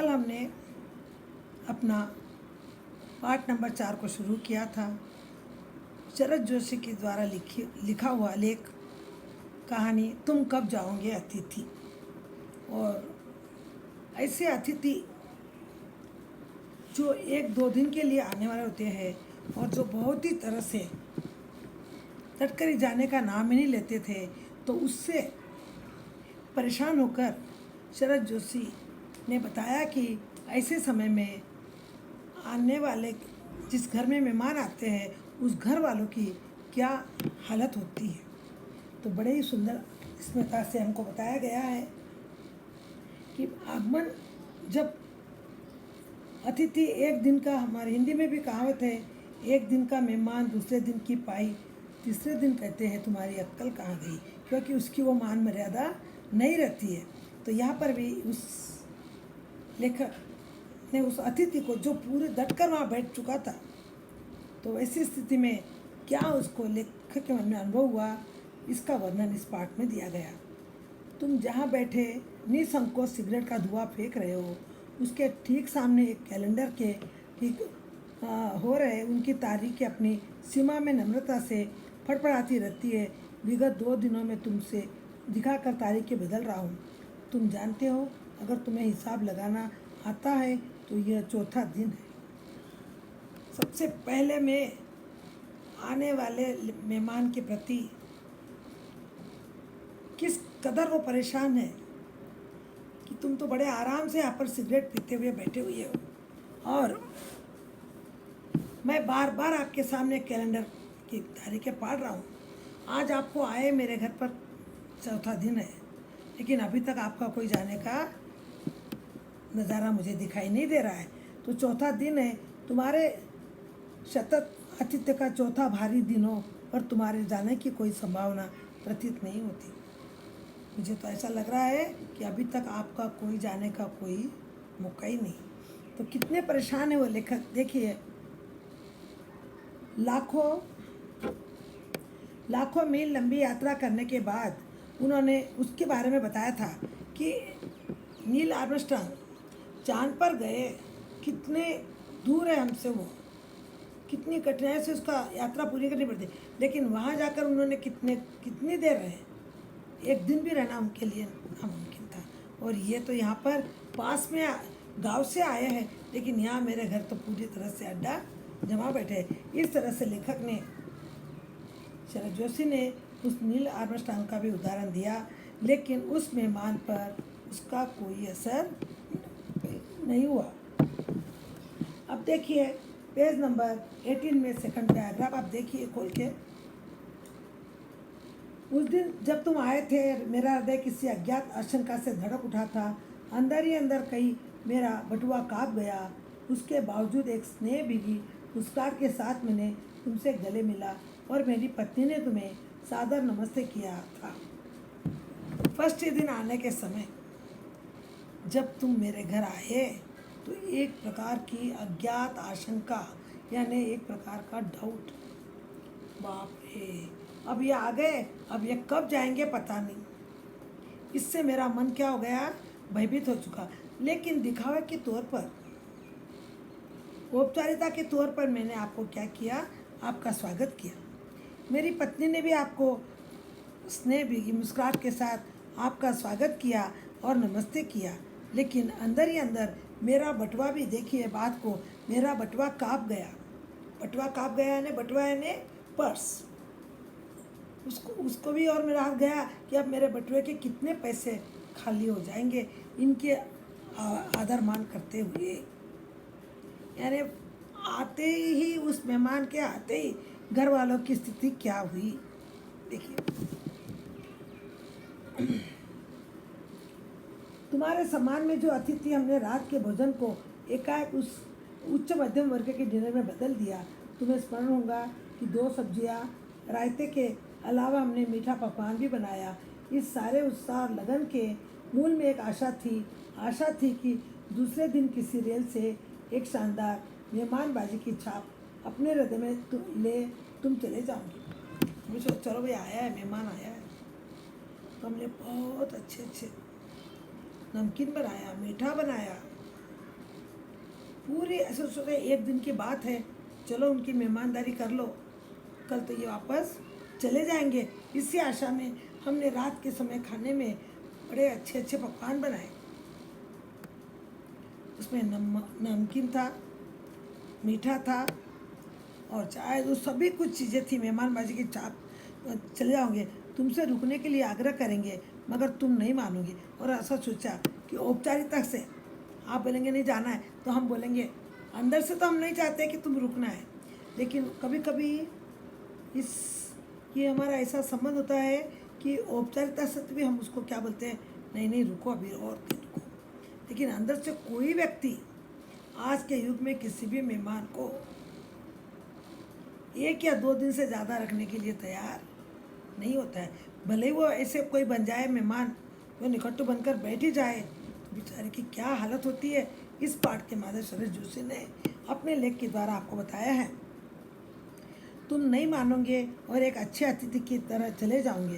कल हमने अपना पार्ट नंबर 4 को शुरू किया था। शरद जोशी के द्वारा लिखा हुआ लेख कहानी तुम कब जाओगे अतिथि। और ऐसे अतिथि जो 1-2 दिन के लिए आने वाले होते हैं और जो बहुत ही तरह से तटकरी जाने का नाम ही नहीं लेते थे, तो उससे परेशान होकर शरद जोशी ने बताया कि ऐसे समय में आने वाले जिस घर में मेहमान आते हैं उस घर वालों की क्या हालत होती है। तो बड़े ही सुंदर स्मृति से हमको बताया गया है कि आगमन जब अतिथि एक दिन का, हमारे हिंदी में भी कहावत है, एक दिन का मेहमान दूसरे दिन की पाई, तीसरे दिन कहते हैं तुम्हारी अक्ल कहाँ गई, क्योंकि उसकी वो मान मर्यादा नहीं रहती है। तो यहाँ पर भी उस लेखक ने उस अतिथि को जो पूरे डटकर वहाँ बैठ चुका था, तो ऐसी स्थिति में क्या उसको लेखक के मन में अनुभव हुआ, इसका वर्णन इस पाठ में दिया गया। तुम जहाँ बैठे निसंकोच सिगरेट का धुआं फेंक रहे हो, उसके ठीक सामने एक कैलेंडर के ठीक हो रहे उनकी तारीखें अपनी सीमा में नम्रता से फड़फड़ाती रहती है। विगत 2 दिनों में तुमसे दिखाकर तारीखें बदल रहा हूँ। तुम जानते हो, अगर तुम्हें हिसाब लगाना आता है तो यह चौथा दिन है। सबसे पहले मैं आने वाले मेहमान के प्रति किस कदर वो परेशान है कि तुम तो बड़े आराम से यहाँ पर सिगरेट पीते हुए बैठे हुए हो और मैं बार बार आपके सामने कैलेंडर की तारीखें पढ़ रहा हूँ। आज आपको आए मेरे घर पर चौथा दिन है, लेकिन अभी तक आपका कोई जाने का नज़ारा मुझे दिखाई नहीं दे रहा है। तो चौथा दिन है, तुम्हारे सतत आतिथ्य का चौथा भारी दिन हो और तुम्हारे जाने की कोई संभावना प्रतीत नहीं होती। मुझे तो ऐसा लग रहा है कि अभी तक आपका कोई जाने का कोई मौका ही नहीं। तो कितने परेशान है वो लेखक, देखिए। लाखों मील लंबी यात्रा करने के बाद उन्होंने उसके बारे में बताया था कि नील आर्मस्ट्रांग चांद पर गए, कितने दूर है हमसे, वो कितनी कठिनाई से उसका यात्रा पूरी करनी पड़ती, लेकिन वहाँ जाकर उन्होंने कितनी देर रहे, एक दिन भी रहना उनके लिए नामुमकिन था। और ये तो यहाँ पर पास में गांव से आए हैं, लेकिन यहाँ मेरे घर तो पूरी तरह से अड्डा जमा बैठे। इस तरह से लेखक ने, शरद जोशी ने उस नील आर्मस्ट्रांग का भी उदाहरण दिया, लेकिन उस मेहमान पर उसका कोई असर नहीं हुआ। अब देखिए पेज नंबर 18 में सेकंड पैराग्राफ आप देखिए खोल के। उस दिन जब तुम आए थे, मेरा हृदय किसी अज्ञात आशंका से धड़क उठा था। अंदर ही अंदर कहीं मेरा बटुआ काँप गया। उसके बावजूद एक स्नेह भीगी मुस्कुराहट के साथ मैंने तुमसे गले मिला और मेरी पत्नी ने तुम्हें सादर नमस्ते किया था। फर्स्ट दिन आने के समय जब तुम मेरे घर आए तो एक प्रकार की अज्ञात आशंका, यानी एक प्रकार का डाउट, बाप रे अब ये आ गए, अब ये कब जाएंगे पता नहीं। इससे मेरा मन क्या हो गया, भयभीत हो चुका। लेकिन दिखावे के तौर पर, औपचारिकता के तौर पर मैंने आपको क्या किया, आपका स्वागत किया। मेरी पत्नी ने भी आपको स्नेह भीगी मुस्कुराहट के साथ आपका स्वागत किया और नमस्ते किया। लेकिन अंदर ही अंदर मेरा बटुआ भी, देखिए बात को, मेरा बटुआ काँप गया। बटुआ काँप गया यानी बटुआ यानी पर्स, उसको भी और मेरा हाथ गया कि अब मेरे बटुए के कितने पैसे खाली हो जाएंगे इनके आदर मान करते हुए। यानी आते ही, उस मेहमान के आते ही घर वालों की स्थिति क्या हुई, देखिए। तुम्हारे सम्मान में जो अतिथि हमने रात के भोजन को एकाएक उस उच्च मध्यम वर्ग के डिनर में बदल दिया। तुम्हें स्मरण होगा कि 2 सब्जियां, रायते के अलावा हमने मीठा पकवान भी बनाया। इस सारे उत्साह लगन के मूल में एक आशा थी कि दूसरे दिन किसी रेल से एक शानदार मेहमानबाजी की छाप अपने हृदय में तुम चले जाओगे। मुझे चलो भाई आया है, मेहमान आया है, तो हमने बहुत अच्छे नमकीन बनाया, मीठा बनाया, पूरी ऐसे सोचे एक दिन की बात है, चलो उनकी मेहमानदारी कर लो, कल तो ये वापस चले जाएंगे। इसी आशा में हमने रात के समय खाने में बड़े अच्छे अच्छे पकवान बनाए। उसमें नमकीन था, मीठा था और चाय, वो सभी कुछ चीज़ें थी। मेहमानबाजी की चाप चले जाओगे, तुमसे रुकने के लिए आग्रह करेंगे मगर तुम नहीं मानोगे। और ऐसा सोचा कि औपचारिकता से आप बोलेंगे नहीं जाना है, तो हम बोलेंगे अंदर से तो हम नहीं चाहते कि तुम रुकना है, लेकिन कभी कभी इस ये हमारा ऐसा संबंध होता है कि औपचारिकता से भी हम उसको क्या बोलते हैं, नहीं नहीं रुको अभी और दिन रुको। लेकिन अंदर से कोई व्यक्ति आज के युग में किसी भी मेहमान को 1 या 2 दिन से ज़्यादा रखने के लिए तैयार नहीं होता है। भले ही वो ऐसे कोई बन जाए मेहमान, वो निकट्टू बनकर बैठ ही जाए, तो बेचारे की क्या हालत होती है, इस पाठ के माध्यम से जोशी ने अपने लेख के द्वारा आपको बताया है। तुम नहीं मानोगे और एक अच्छे अतिथि की तरह चले जाओगे,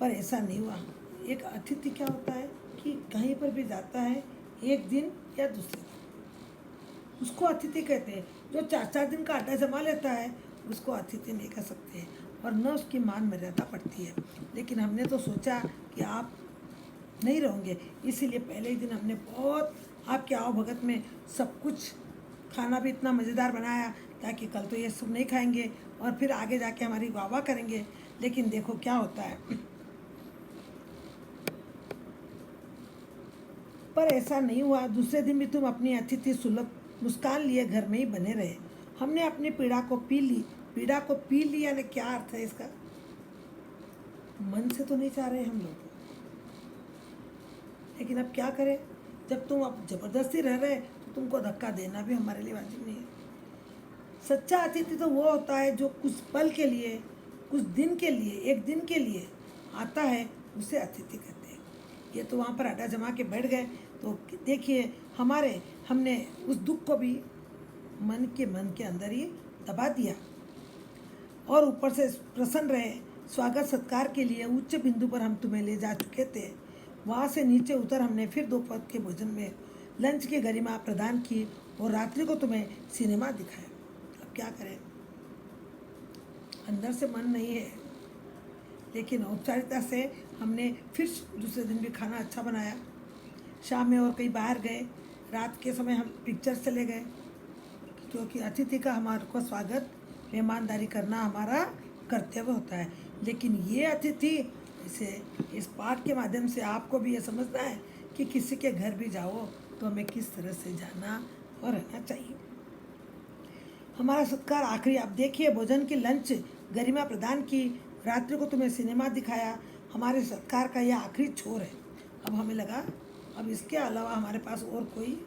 पर ऐसा नहीं हुआ। एक अतिथि क्या होता है कि कहीं पर भी जाता है, एक दिन या दूसरे दिन, उसको अतिथि कहते हैं। जो 4-4 दिन का अड्डा जमा लेता है उसको अतिथि नहीं कह सकते और न उसकी मान मर्यादा पड़ती है। लेकिन हमने तो सोचा कि आप नहीं रहोगे, इसीलिए पहले ही दिन हमने बहुत आपके आओ भगत में सब कुछ खाना भी इतना मज़ेदार बनाया ताकि कल तो ये सब नहीं खाएंगे और फिर आगे जाके हमारी वाह करेंगे। लेकिन देखो क्या होता है, पर ऐसा नहीं हुआ। दूसरे दिन भी तुम अपनी अतिथि सुलभ मुस्कान लिए घर में ही बने रहे। हमने अपनी पीड़ा को पी ली। पीड़ा को पी ली यानी क्या अर्थ है इसका? मन से तो नहीं चाह रहे हम लोग, लेकिन अब क्या करें, जब तुम अब जबरदस्ती रह रहे तो तुमको धक्का देना भी हमारे लिए वाजिब नहीं है। सच्चा अतिथि तो वो होता है जो कुछ पल के लिए, कुछ दिन के लिए, एक दिन के लिए आता है, उसे अतिथि कहते हैं। ये तो वहाँ पर अड्डा जमा के बैठ गए, तो देखिए हमने उस दुख को भी मन के अंदर ही दबा दिया और ऊपर से प्रसन्न रहे। स्वागत सत्कार के लिए उच्च बिंदु पर हम तुम्हें ले जा चुके थे, वहाँ से नीचे उतर हमने फिर दोपहर के भोजन में लंच की गरिमा प्रदान की और रात्रि को तुम्हें सिनेमा दिखाया। अब क्या करें, अंदर से मन नहीं है, लेकिन औपचारिकता से हमने फिर दूसरे दिन भी खाना अच्छा बनाया। शाम में और कहीं बाहर गए, रात के समय हम पिक्चर चले गए, क्योंकि अतिथि का हमारे को स्वागत, मेहमानदारी करना हमारा कर्तव्य होता है। लेकिन ये अतिथि, इसे इस पाठ के माध्यम से आपको भी ये समझना है कि किसी के घर भी जाओ तो हमें किस तरह से जाना और रहना चाहिए। हमारा सत्कार आखिरी, आप देखिए, भोजन की लंच गरिमा प्रदान की, रात्रि को तुम्हें सिनेमा दिखाया, हमारे सत्कार का यह आखिरी छोर है। अब हमें लगा अब इसके अलावा हमारे पास और कोई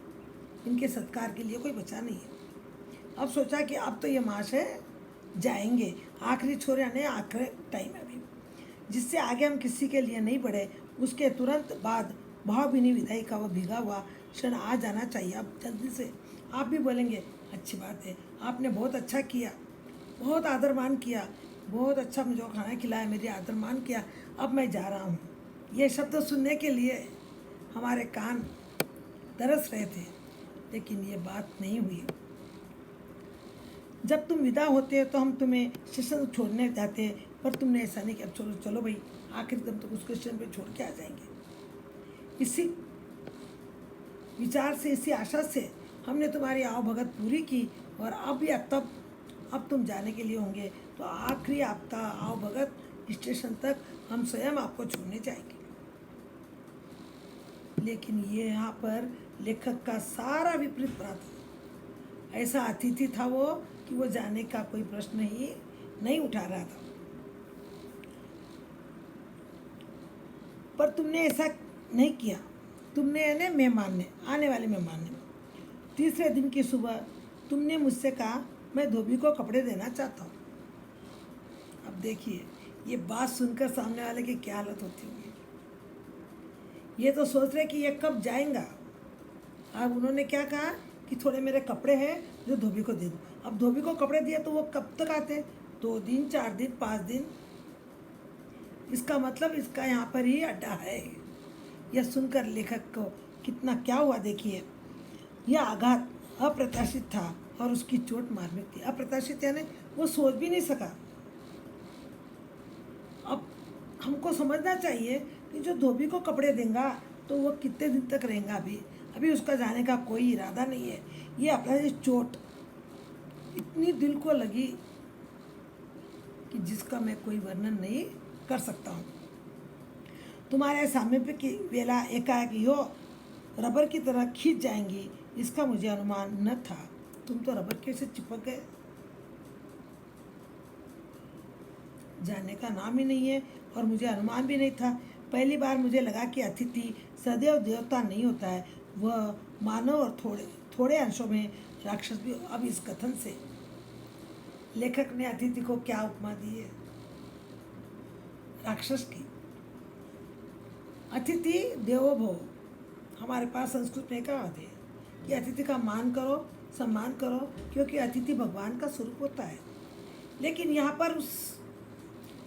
इनके सत्कार के लिए कोई बचा नहीं है। अब सोचा कि अब तो ये महाशय जाएंगे, आखिरी छोर यानी आखिरी टाइम है अभी, जिससे आगे हम किसी के लिए नहीं बढ़े। उसके तुरंत बाद भावभीनी विदाई का वो भीगा हुआ क्षण आ जाना चाहिए। अब जल्दी से आप भी बोलेंगे अच्छी बात है, आपने बहुत अच्छा किया, बहुत आदर मान किया, बहुत अच्छा मुझे खाना खिलाया, मेरी आदर मान किया, अब मैं जा रहा हूँ। ये शब्द सुनने के लिए हमारे कान तरस रहे थे, लेकिन ये बात नहीं हुई। जब तुम विदा होते हो तो हम तुम्हें स्टेशन छोड़ने जाते, पर तुमने ऐसा नहीं किया। अब चलो चलो भाई, आखिर दम तक उसको स्टेशन पे छोड़ के आ जाएंगे। इसी विचार से, इसी आशा से हमने तुम्हारी आवभगत पूरी की और अब तुम जाने के लिए होंगे, तो आखिरी आपका आवभगत स्टेशन तक हम स्वयं आपको छोड़ने जाएंगे। लेकिन ये यहाँ पर लेखक का सारा विपरीत बात है। ऐसा अतिथि था वो कि वो जाने का कोई प्रश्न ही नहीं उठा रहा था। पर तुमने ऐसा नहीं किया, तुमने यानी मेहमान ने, आने वाले मेहमान ने। तीसरे दिन की सुबह तुमने मुझसे कहा मैं धोबी को कपड़े देना चाहता हूँ। अब देखिए, ये बात सुनकर सामने वाले की क्या हालत होती होगी। ये तो सोच रहे कि ये कब जाएगा। अब उन्होंने क्या कहा कि थोड़े मेरे कपड़े हैं जो धोबी को दे दूँ। अब धोबी को कपड़े दिए तो वो कब तक आते, 2 दिन, 4 दिन, 5 दिन। इसका मतलब इसका यहाँ पर ही अड्डा है। यह सुनकर लेखक को कितना क्या हुआ देखिए। यह आघात अप्रत्याशित था और उसकी चोट मार्मिक थी। अप्रत्याशित यानी वो सोच भी नहीं सका। अब हमको समझना चाहिए कि जो धोबी को कपड़े देगा तो वो कितने दिन तक रहेगा। अभी अभी उसका जाने का कोई इरादा नहीं है। ये अपना ये चोट इतनी दिल को लगी कि जिसका मैं कोई वर्णन नहीं कर सकता हूँ। तुम्हारे सामीप्य की वेला एकाएक यो रबर की तरह खींच जाएंगी, इसका मुझे अनुमान न था। तुम तो रबर के से चिपक गए, जाने का नाम ही नहीं है और मुझे अनुमान भी नहीं था। पहली बार मुझे लगा कि अतिथि सदैव देवता नहीं होता है, वह मानव और थोड़े थोड़े अंशों में राक्षस भी। अब इस कथन से लेखक ने अतिथि को क्या उपमा दी है? राक्षस की। अतिथि देवो भव, हमारे पास संस्कृत में कहावत है कि अतिथि का मान करो, सम्मान करो, क्योंकि अतिथि भगवान का स्वरूप होता है। लेकिन यहाँ पर उस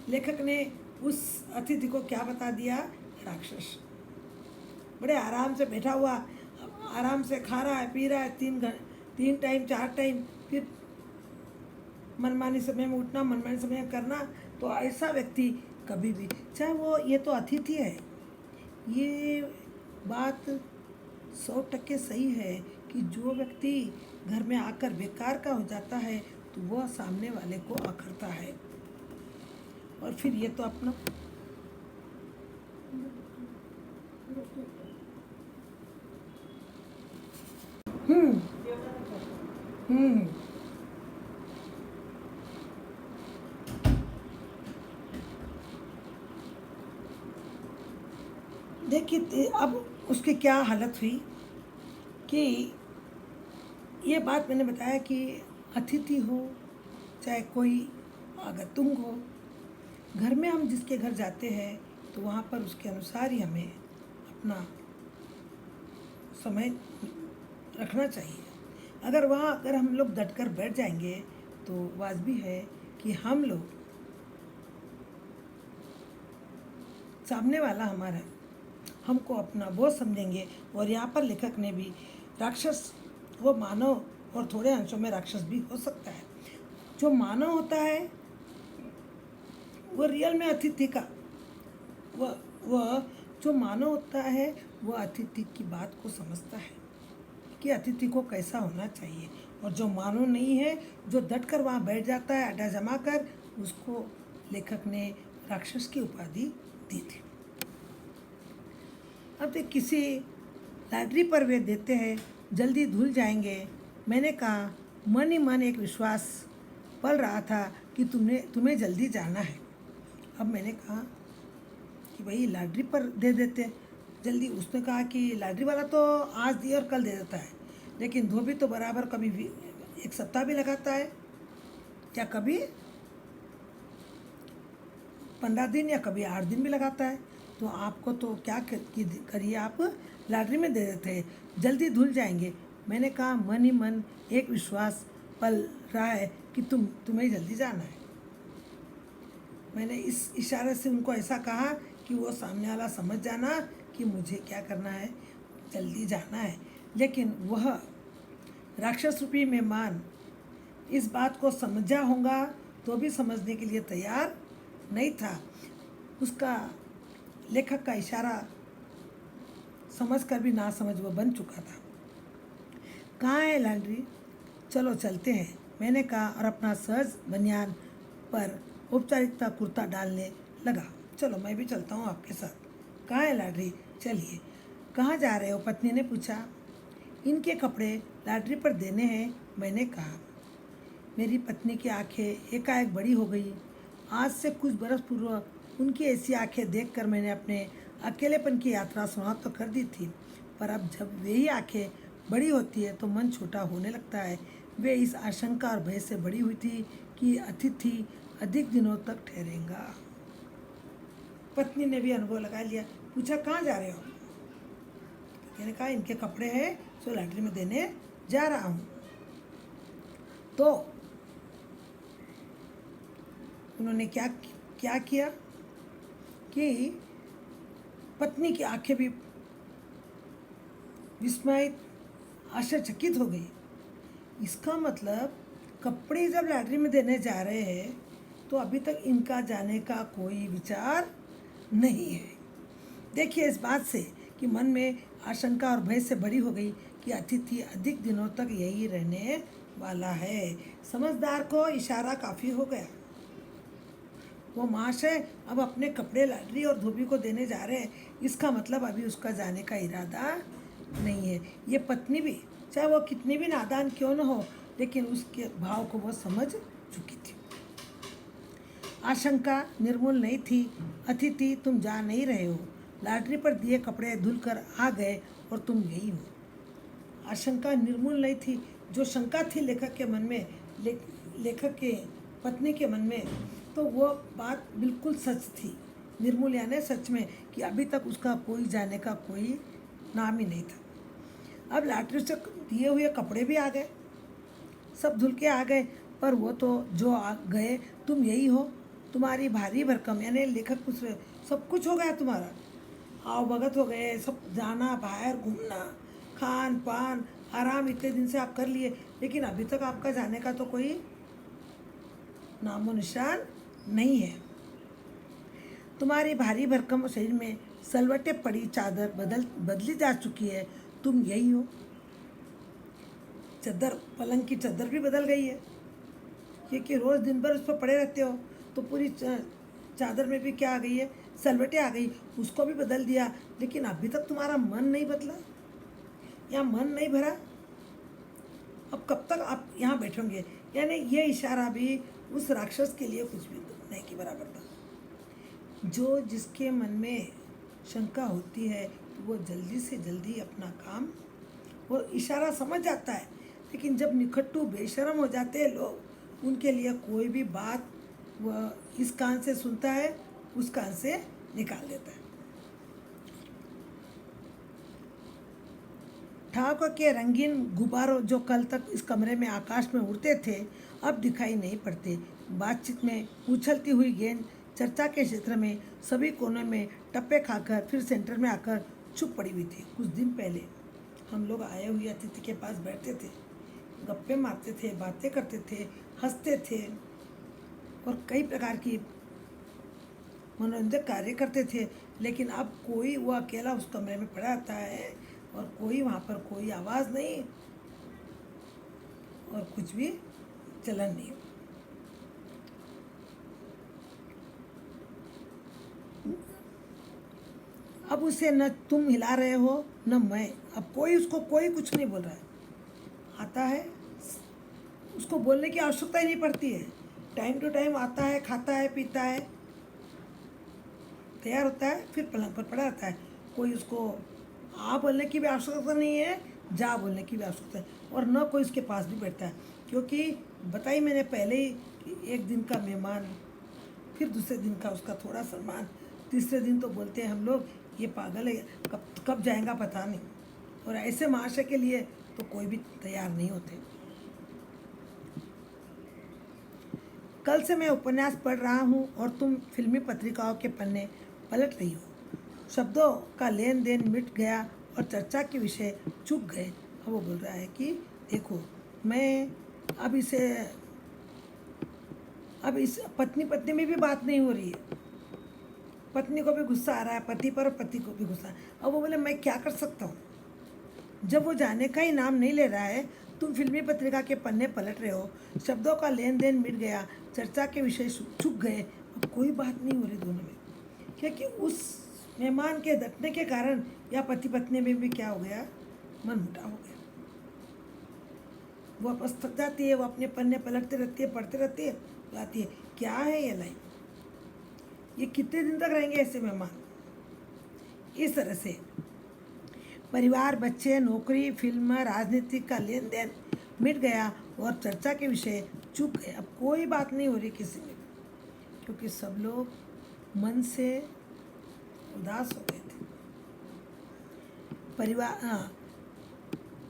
लेखक ने उस अतिथि को क्या बता दिया? राक्षस। बड़े आराम से बैठा हुआ, आराम से खा रहा है, पी रहा है, 3 टाइम 4 टाइम, फिर मनमानी समय में उठना, मनमानी समय में करना। तो ऐसा व्यक्ति कभी भी, चाहे वो, ये तो अतिथि है, ये बात 100% सही है कि जो व्यक्ति घर में आकर बेकार का हो जाता है तो वह सामने वाले को अखरता है। और फिर ये तो अपना हम्म हम्म देखिए अब उसकी क्या हालत हुई कि ये बात मैंने बताया कि अतिथि हो चाहे कोई आगतुक हो, घर में हम जिसके घर जाते हैं तो वहाँ पर उसके अनुसार ही हमें अपना समय रखना चाहिए। अगर हम लोग डटकर बैठ जाएंगे तो वाजिबी है कि हम लोग, सामने वाला हमारा हमको अपना बोझ समझेंगे। और यहाँ पर लेखक ने भी राक्षस, वो मानव और थोड़े अंशों में राक्षस भी हो सकता है। जो मानव होता है वो रियल में अतिथि का, वह जो मानव होता है वह अतिथि की बात को समझता है कि अतिथि को कैसा होना चाहिए। और जो मानव नहीं है, जो डट कर वहाँ बैठ जाता है अड्डा जमा कर, उसको लेखक ने राक्षस की उपाधि दी थी। अब तो किसी लॉटरी पर वे देते हैं, जल्दी धुल जाएंगे। मैंने कहा, मन ही मन एक विश्वास पल रहा था कि तुम्हें जल्दी जाना है। अब मैंने कहा कि भाई लॉटरी पर दे देते जल्दी। उसने कहा कि लॉटरी वाला तो आज दिए और कल दे देता है, लेकिन धोबी तो बराबर कभी भी 1 सप्ताह भी लगाता है, या कभी 15 दिन, या कभी 8 दिन भी लगाता है। तो आपको तो क्या करिए, आप लॉटरी में दे देते हैं, जल्दी धुल जाएंगे। मैंने कहा, मन ही मन एक विश्वास पल रहा है कि तुम्हें जल्दी जाना है। मैंने इस इशारे से उनको ऐसा कहा कि वो सामने वाला समझ जाना कि मुझे क्या करना है, जल्दी जाना है। लेकिन वह राक्षस रूपी मेहमान इस बात को समझा होगा तो भी समझने के लिए तैयार नहीं था। उसका, लेखक का इशारा समझकर भी ना समझ वो बन चुका था। कहाँ है लॉन्ड्री? चलो चलते हैं, मैंने कहा और अपना सहज बनियान पर औपचारिकता कुर्ता डालने लगा। चलो मैं भी चलता हूँ आपके साथ। कहाँ है लॉन्ड्री? चलिए। कहाँ जा रहे हो? पत्नी ने पूछा। इनके कपड़े लॉन्ड्री पर देने हैं, मैंने कहा। मेरी पत्नी की आंखें एकाएक बड़ी हो गई। आज से कुछ बरस पूर्व उनकी ऐसी आंखें देखकर मैंने अपने अकेलेपन की यात्रा समाप्त तो कर दी थी, पर अब जब वही आंखें बड़ी होती है तो मन छोटा होने लगता है। वे इस आशंका और भय से बड़ी हुई थी कि अतिथि अधिक दिनों तक ठहरेगा। पत्नी ने भी अनुभव लगा लिया। पूछा, कहाँ जा रहे हो? मैंने कहा, इनके कपड़े हैं सो लॉन्ड्री में देने जा रहा हूँ। तो उन्होंने क्या किया कि पत्नी की आंखें भी विस्मयित, आश्चर्यचकित हो गई इसका मतलब कपड़े जब लॉटरी में देने जा रहे हैं तो अभी तक इनका जाने का कोई विचार नहीं है। देखिए इस बात से कि मन में आशंका और भय से बड़ी हो गई कि अतिथि अधिक दिनों तक यही रहने वाला है। समझदार को इशारा काफ़ी हो गया। वो महाशय अब अपने कपड़े लाटरी और धोबी को देने जा रहे हैं, इसका मतलब अभी उसका जाने का इरादा नहीं है। ये पत्नी भी, चाहे वो कितनी भी नादान क्यों न हो, लेकिन उसके भाव को वो समझ चुकी थी। आशंका निर्मूल नहीं थी। अतिथि तुम जा नहीं रहे हो, लाटरी पर दिए कपड़े धुल कर आ गए और तुम यही हो। आशंका निर्मूल नहीं थी। जो शंका थी लेखक के मन में, लेखक के पत्नी के मन में, तो वो बात बिल्कुल सच थी। निर्मूल यानी सच में कि अभी तक उसका कोई जाने का कोई नाम ही नहीं था। अब लॉटरी से दिए हुए कपड़े भी आ गए, सब धुल के आ गए, पर वो तो जो आ गए तुम यही हो। तुम्हारी भारी भरकम यानी लेखक कुछ सब कुछ हो गया तुम्हारा, आओ भगत हो गए, सब जाना, बाहर घूमना, खान पान, आराम इतने दिन से आप कर लिए, लेकिन अभी तक आपका जाने का तो कोई नामो निशान नहीं है। तुम्हारी भारी भरकम शरीर में सलवटे पड़ी चादर बदली जा चुकी है, तुम यही हो। चादर, पलंग की चादर भी बदल गई है, क्योंकि रोज़ दिन भर उस पर पड़े रहते हो, तो पूरी चादर में भी क्या आ गई है, सलवटें आ गई, उसको भी बदल दिया, लेकिन अभी तक तुम्हारा मन नहीं बदला या मन नहीं भरा। अब कब तक आप यहाँ बैठोगे? यानी ये इशारा भी उस राक्षस के लिए कुछ भी नहीं के बराबर था। जो जिसके मन में शंका होती है वो जल्दी से जल्दी अपना काम, वो इशारा समझ जाता है, लेकिन जब निखट्टू बेशरम हो जाते हैं लोग, उनके लिए कोई भी बात वह इस कान से सुनता है, उस कान से निकाल देता है। ठाकुर के रंगीन गुब्बारों जो कल तक इस कमरे में आकाश में उड़ते थे, अब दिखाई नहीं पड़ते। बातचीत में उछलती हुई गेंद चर्चा के क्षेत्र में सभी कोनों में टप्पे खाकर फिर सेंटर में आकर चुप पड़ी हुई थी। कुछ दिन पहले हम लोग आए हुए अतिथि के पास बैठते थे, गप्पे मारते थे, बातें करते थे, हंसते थे और कई प्रकार की मनोरंजक कार्य करते थे, लेकिन अब कोई वो अकेला उस कमरे में पड़ा रहता है और कोई वहाँ पर कोई आवाज़ नहीं और कुछ भी चलन नहीं। अब उसे न तुम हिला रहे हो न मैं, अब कोई उसको कोई कुछ नहीं बोल रहा है। आता है, उसको बोलने की आवश्यकता ही नहीं पड़ती है, टाइम टू टाइम आता है, खाता है, पीता है, तैयार होता है, फिर पलंग पर पड़ा रहता है। कोई उसको आ बोलने की भी आवश्यकता नहीं है, जा बोलने की भी आवश्यकता है, और न कोई उसके पास भी बैठता है, क्योंकि बताई मैंने पहले ही कि एक दिन का मेहमान, फिर दूसरे दिन का उसका थोड़ा सम्मान, तीसरे दिन तो बोलते हैं हम लोग ये पागल है, कब कब जाएगा पता नहीं। और ऐसे महाशय के लिए तो कोई भी तैयार नहीं होते। कल से मैं उपन्यास पढ़ रहा हूँ और तुम फिल्मी पत्रिकाओं के पन्ने पलट रही हो। शब्दों का लेन देन मिट गया और चर्चा के विषय चुक गए। अब वो बोल रहा है कि देखो, मैं अब इस पत्नी में भी बात नहीं हो रही है, पत्नी को भी गुस्सा आ रहा है पति पर और पति को भी गुस्सा। अब वो बोले मैं क्या कर सकता हूँ, जब वो जाने का ही नाम नहीं ले रहा है, तुम फिल्मी पत्रिका के पन्ने पलट रहे हो, शब्दों का लेन देन मिट गया, चर्चा के विषय चुक गए, अब कोई बात नहीं हो रही दोनों में, क्योंकि उस मेहमान के डटने के कारण या पति पत्नी में भी क्या हो गया, मन मुटाव हो गया। वो वापस थक जाती है, वो अपने पन्ने पलटते रहती है, पढ़ते रहती है, लाती है क्या है ये लाइन, ये कितने दिन तक रहेंगे ऐसे मेहमान। इस तरह से परिवार, बच्चे, नौकरी, फिल्म, राजनीतिक का लेन देन मिट गया और चर्चा के विषय चुप गए। अब कोई बात नहीं हो रही किसी में, क्योंकि सब लोग मन से उदास हो गए थे।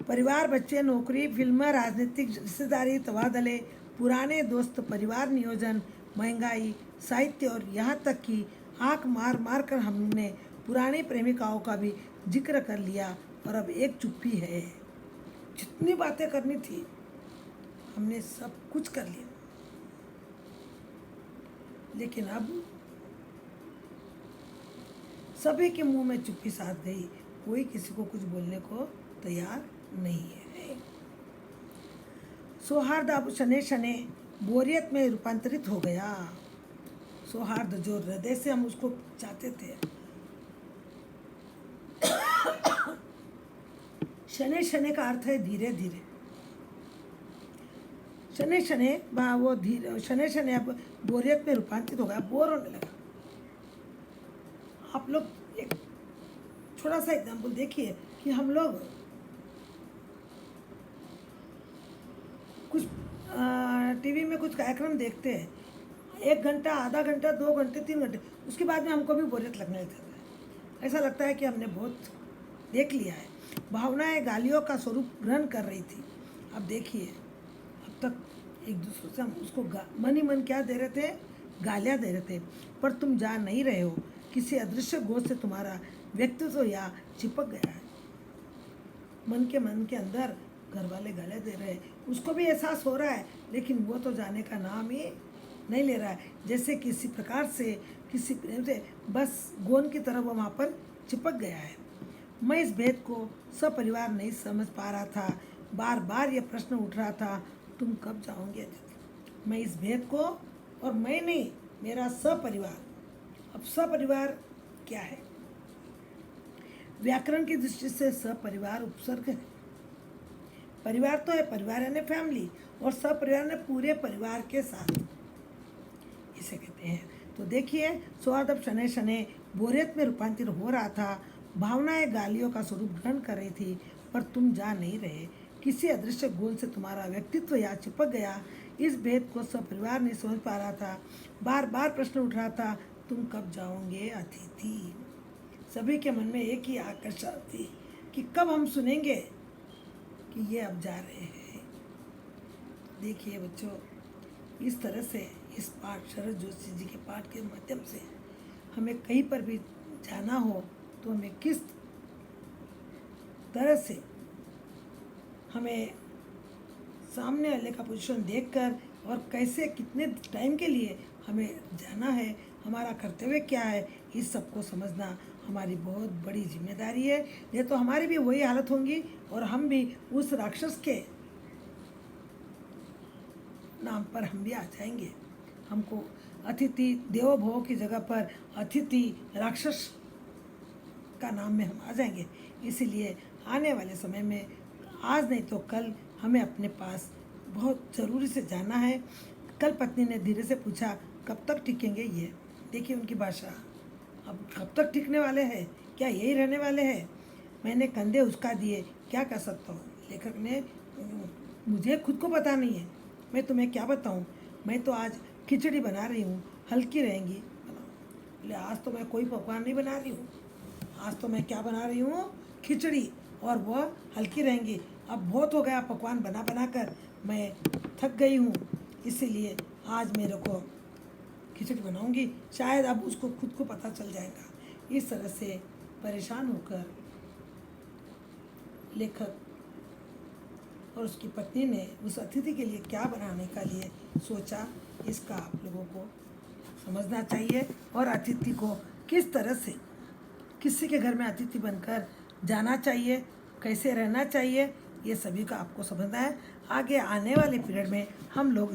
परिवार, बच्चे, नौकरी, फिल्म, राजनीतिक, रिश्तेदारी, तबादले, पुराने दोस्त, परिवार नियोजन, महंगाई, साहित्य और यहाँ तक कि आँख मार मार कर हमने पुरानी प्रेमिकाओं का भी जिक्र कर लिया और अब एक चुप्पी है। जितनी बातें करनी थी हमने सब कुछ कर लिया, लेकिन अब सभी के मुंह में चुप्पी साध गई, कोई किसी को कुछ बोलने को तैयार नहीं है। सौहार्द अब शनै शनै बोरियत में रूपांतरित हो गया। सौहार्द जो हृदय से हम उसको चाहते थे, शनै शनै का अर्थ है धीरे धीरे। शनै शनै वो धीरे, शनै शनै अब बोरियत में रूपांतरित हो गया, बोर होने लगा। आप लोग एक छोटा सा एग्जाम्पल देखिए कि हम लोग कुछ टीवी में कुछ कार्यक्रम देखते हैं, 1 घंटा, आधा घंटा, 2 घंटे, 3 घंटे, उसके बाद में हमको भी बोरियत लगने लगता है। ऐसा लगता है कि हमने बहुत देख लिया है। भावनाएं गालियों का स्वरूप ग्रहण कर रही थी। अब देखिए, अब तक एक दूसरे से हम उसको मन ही मन क्या दे रहे थे, गालियाँ दे रहे थे। पर तुम जान नहीं रहे हो, किसी अदृश्य गोद से तुम्हारा व्यक्तित्व या चिपक गया है। मन के अंदर घर वाले गालियाँ दे रहे हैं, उसको भी एहसास हो रहा है, लेकिन वो तो जाने का नाम ही नहीं ले रहा है। जैसे किसी प्रकार से, किसी प्रेम से बस गोंद की तरह वो वहाँ पर चिपक गया है। मैं इस भेद को सपरिवार नहीं समझ पा रहा था। बार बार ये प्रश्न उठ रहा था, तुम कब जाओगे अतिथि? मैं इस भेद को, और मैं नहीं, मेरा सपरिवार। अब सपरिवार क्या है? व्याकरण की दृष्टि से सपरिवार उपसर्ग है। परिवार तो है, परिवार यानी फैमिली, और सपरिवार ने पूरे परिवार के साथ, इसे कहते हैं। तो देखिए, सौहार्द अब शनै शनै बोरियत में रूपांतरित हो रहा था। भावनाएं गालियों का स्वरूप ग्रहण कर रही थी, पर तुम जा नहीं रहे, किसी अदृश्य गोल से तुम्हारा व्यक्तित्व या चिपक गया। इस भेद को सब परिवार नहीं समझ पा रहा था। बार बार प्रश्न उठ रहा था, तुम कब जाओगे अतिथि? सभी के मन में एक ही आकर्षण थी कि कब हम सुनेंगे कि ये अब जा रहे हैं। देखिए बच्चों, इस तरह से इस पाठ, शरद जोशी जी के पाठ के माध्यम से हमें कहीं पर भी जाना हो तो हमें किस तरह से हमें सामने वाले का पोजीशन देखकर और कैसे कितने टाइम के लिए हमें जाना है, हमारा कर्तव्य क्या है, इस सब को समझना हमारी बहुत बड़ी जिम्मेदारी है। ये तो हमारी भी वही हालत होंगी और हम भी उस राक्षस के नाम पर हम भी आ जाएंगे। हमको अतिथि देवो भव की जगह पर अतिथि राक्षस का नाम में हम आ जाएंगे। इसीलिए आने वाले समय में, आज नहीं तो कल, हमें अपने पास बहुत ज़रूरी से जाना है। कल पत्नी ने धीरे से पूछा, कब तक टिकेंगे ये? देखिए उनकी भाषा, अब कब तक टिकने वाले हैं? क्या यही रहने वाले हैं? मैंने कंधे उचका दिए, क्या कर सकता हूँ? लेखक ने, मुझे खुद को पता नहीं है, मैं तुम्हें क्या बताऊँ? मैं तो आज खिचड़ी बना रही हूँ, हल्की रहेंगी। बोले, आज तो मैं कोई पकवान नहीं बना रही हूँ, आज तो मैं क्या बना रही हूँ? खिचड़ी, और वह हल्की रहेंगी। अब बहुत हो गया पकवान बना बना कर, मैं थक गई हूँ, इसीलिए आज मेरे को खिचड़ी बनाऊंगी। शायद अब उसको खुद को पता चल जाएगा। इस तरह से परेशान होकर लेखक और उसकी पत्नी ने उस अतिथि के लिए क्या बनाने का लिए सोचा, इसका आप लोगों को समझना चाहिए। और अतिथि को किस तरह से किसी के घर में अतिथि बनकर जाना चाहिए, कैसे रहना चाहिए, ये सभी का आपको समझना है। आगे आने वाले पीरियड में हम लोग